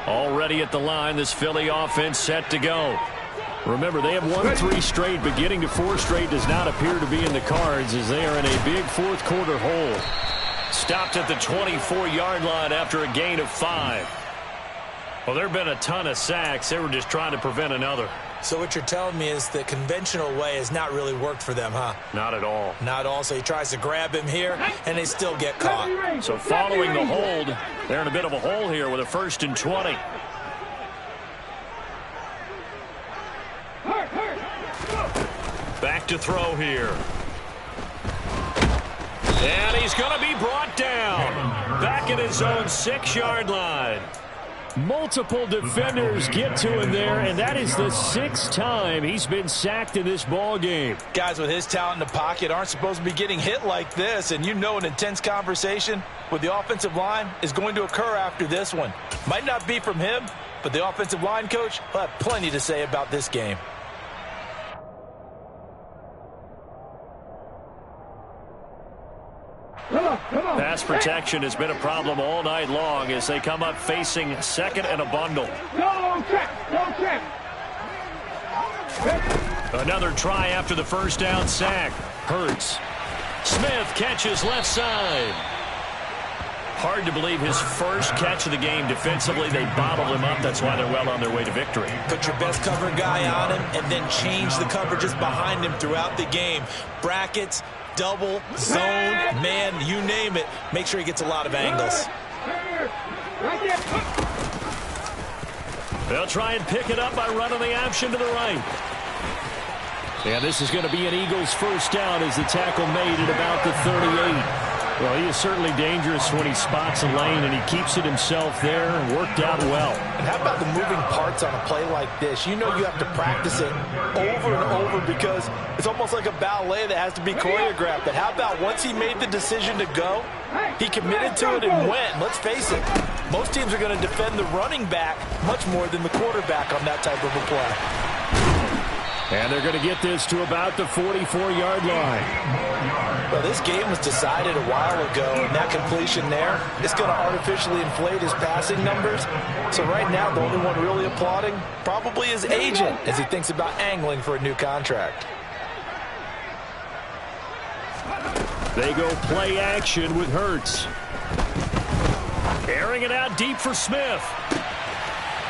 Already at the line, this Philly offense set to go. Remember, they have won 3 straight, but getting to 4 straight does not appear to be in the cards as they are in a big fourth quarter hole. Stopped at the 24-yard line after a gain of 5. Well, there have been a ton of sacks. They were just trying to prevent another. So what you're telling me is the conventional way has not really worked for them, huh? Not at all. Not at all. So he tries to grab him here, and they still get caught. So following the hold, they're in a bit of a hole here with a 1st and 20. Back to throw here. And he's going to be brought down. Back at his own 6-yard line. Multiple defenders get to him there, and that is the 6th time he's been sacked in this ball game. Guys with his talent in the pocket aren't supposed to be getting hit like this, and you know an intense conversation with the offensive line is going to occur after this one. Might not be from him, but the offensive line coach will have plenty to say about this game. Pass protection has been a problem all night long as they come up facing 2nd and a bundle. Another try after the 1st down sack. Hurts. Smith catches left side. Hard to believe his first catch of the game defensively. They bottled him up. That's why they're well on their way to victory. Put your best cover guy on him and then change the coverages behind him throughout the game. Brackets, double, zone, man, you name it. Make sure he gets a lot of angles. They'll try and pick it up by running the option to the right. And this is going to be an Eagles 1st down as the tackle made at about the 38. Well, he is certainly dangerous when he spots a lane, and he keeps it himself there and worked out well. And how about the moving parts on a play like this? You know you have to practice it over and over because it's almost like a ballet that has to be choreographed. But how about once he made the decision to go, he committed to it and went. Let's face it, most teams are going to defend the running back much more than the quarterback on that type of a play. And they're going to get this to about the 44-yard line. Well, this game was decided a while ago, and that completion there is going to artificially inflate his passing numbers. So right now, the only one really applauding probably his agent as he thinks about angling for a new contract. They go play action with Hurts. Airing it out deep for Smith.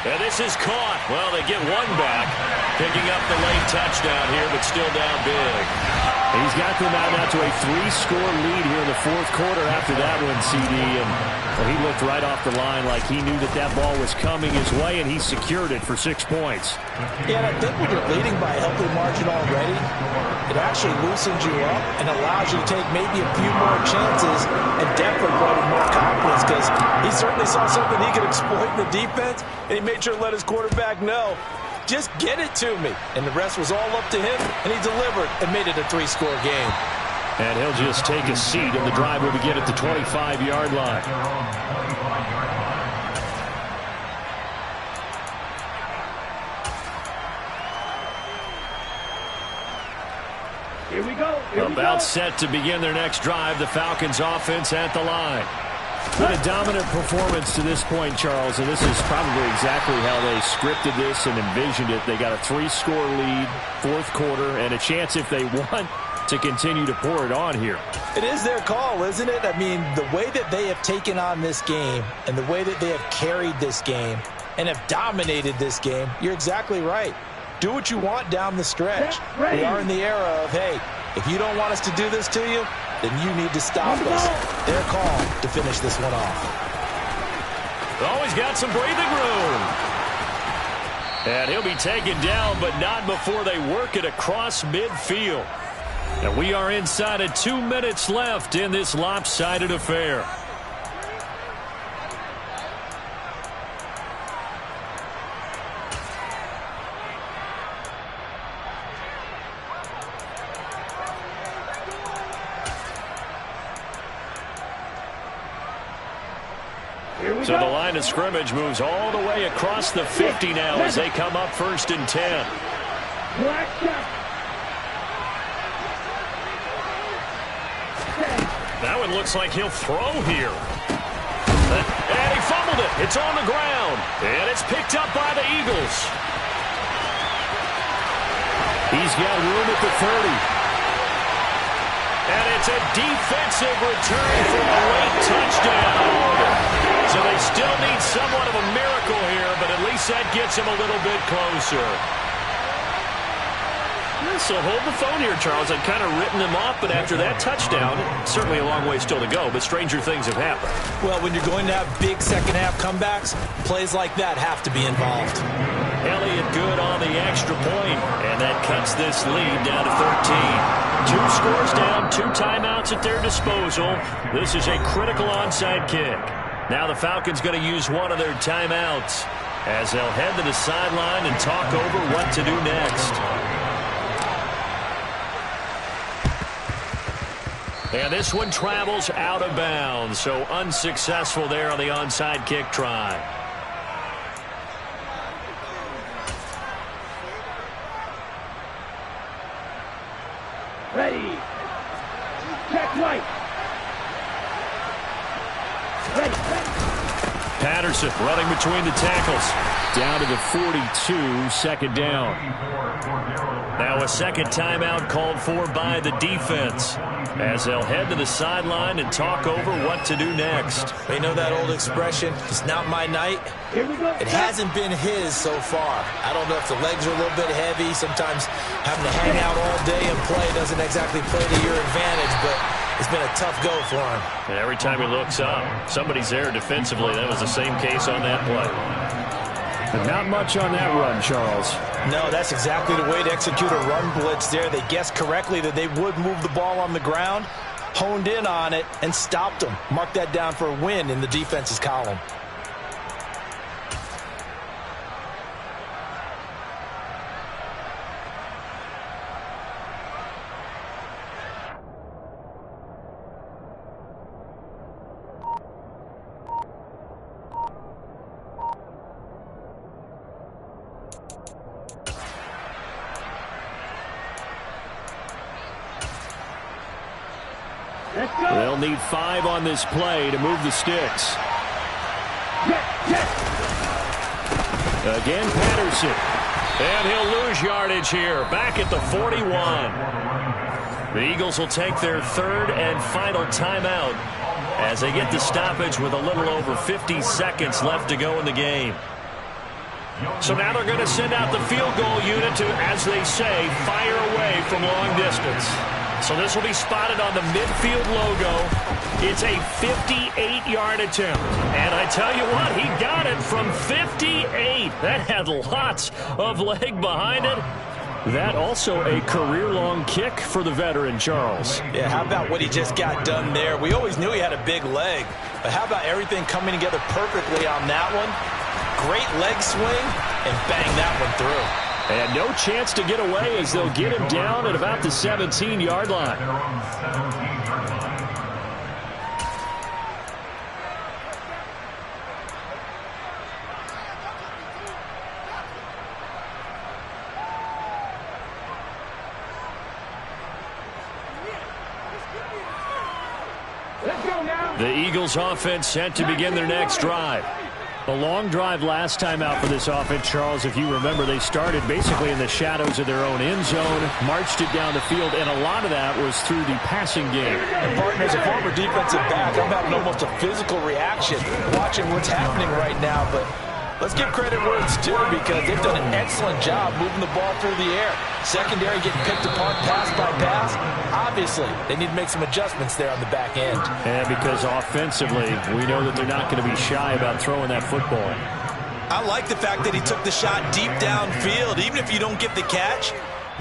And this is caught. Well, they get one back. Picking up the late touchdown here, but still down big. He's got them out now to a 3-score lead here in the 4th quarter after that one, CD. And well, he looked right off the line like he knew that that ball was coming his way, and he secured it for 6 points. Yeah, and I think when you're leading by a healthy margin already, it actually loosens you up and allows you to take maybe a few more chances and definitely play with more confidence because he certainly saw something he could exploit in the defense, and he made sure to let his quarterback know, just get it to me. And the rest was all up to him, and he delivered and made it a 3-score game. And he'll just take a seat, and the drive will begin at the 25-yard line. Here we go. About set to begin their next drive, the Falcons offense at the line. Been a dominant performance to this point, Charles, and this is probably exactly how they scripted this and envisioned it. They got a 3-score lead, 4th quarter, and a chance if they want to continue to pour it on here. It is their call, isn't it? I mean, the way that they have taken on this game and the way that they have carried this game and have dominated this game, you're exactly right. Do what you want down the stretch. We are in the era of, hey, if you don't want us to do this to you, then you need to stop us. Their call to finish this one off. Always got some breathing room. And he'll be taken down, but not before they work it across midfield. And we are inside of 2 minutes left in this lopsided affair. So the line of scrimmage moves all the way across the 50 now as they come up 1st and 10. That one looks like he'll throw here. And he fumbles field it. It's on the ground. And it's picked up by the Eagles. He's got room at the 30. And it's a defensive return for a late touchdown. So they still need somewhat of a miracle here, but at least that gets them a little bit closer. So hold the phone here, Charles. I'd kind of written them off, but after that touchdown, certainly a long way still to go, but stranger things have happened. Well, when you're going to have big second-half comebacks, plays like that have to be involved. Elliott good on the extra point, and that cuts this lead down to 13. 2 scores down, 2 timeouts at their disposal. This is a critical onside kick. Now the Falcons going to use one of their timeouts as they'll head to the sideline and talk over what to do next. And this one travels out of bounds, so unsuccessful there on the onside kick try. Ready. Check right. Ready. Patterson running between the tackles. Down to the 42, second down. Now a second timeout called for by the defense as they'll head to the sideline and talk over what to do next. You know that old expression, it's not my night? Here we go. It hasn't been his so far. I don't know if the legs are a little bit heavy. Sometimes having to hang out all day and play doesn't exactly play to your advantage, but it's been a tough go for him. And every time he looks up, somebody's there defensively. That was the same case on that play. But not much on that run, Charles. No, that's exactly the way to execute a run blitz there. They guessed correctly that they would move the ball on the ground, honed in on it, and stopped them. Mark that down for a win in the defense's column. Let's go. They'll need 5 on this play to move the sticks. Again, Patterson. And he'll lose yardage here, back at the 41. The Eagles will take their 3rd and final timeout as they get the stoppage with a little over 50 seconds left to go in the game. So now they're going to send out the field goal unit to, as they say, fire away from long distance. So this will be spotted on the midfield logo. It's a 58-yard attempt. And I tell you what, he got it from 58. That had lots of leg behind it. That also a career-long kick for the veteran, Charles. Yeah, how about what he just got done there? We always knew he had a big leg. But how about everything coming together perfectly on that one? Great leg swing, and bang that one through. And no chance to get away as they'll get him down at about the 17-yard line. Let's go now. The Eagles offense set to begin their next drive. A long drive last time out for this offense, Charles. If you remember, they started basically in the shadows of their own end zone, marched it down the field, and a lot of that was through the passing game. And partner, as a former defensive back, I'm having almost a physical reaction watching what's happening right now. But let's give credit where it's due because they've done an excellent job moving the ball through the air. Secondary getting picked apart pass by pass. Obviously, they need to make some adjustments there on the back end. And because offensively, we know that they're not going to be shy about throwing that football. I like the fact that he took the shot deep downfield. Even if you don't get the catch,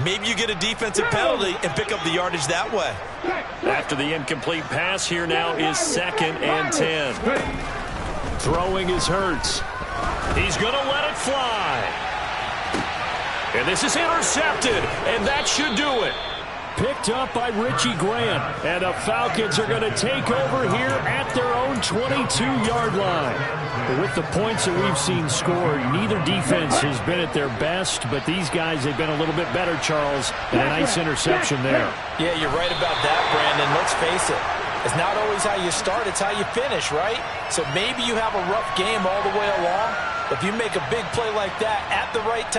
maybe you get a defensive penalty and pick up the yardage that way. After the incomplete pass, here now is 2nd and 10. Throwing is Hurts. He's going to let it fly. And this is intercepted, and that should do it. Picked up by Richie Grant, and the Falcons are going to take over here at their own 22-yard line. With the points that we've seen scored, neither defense has been at their best, but these guys have been a little bit better, Charles, and a nice interception there. Yeah, you're right about that, Brandon. Let's face it. It's not always how you start, it's how you finish, right? So maybe you have a rough game all the way along, but if you make a big play like that at the right time,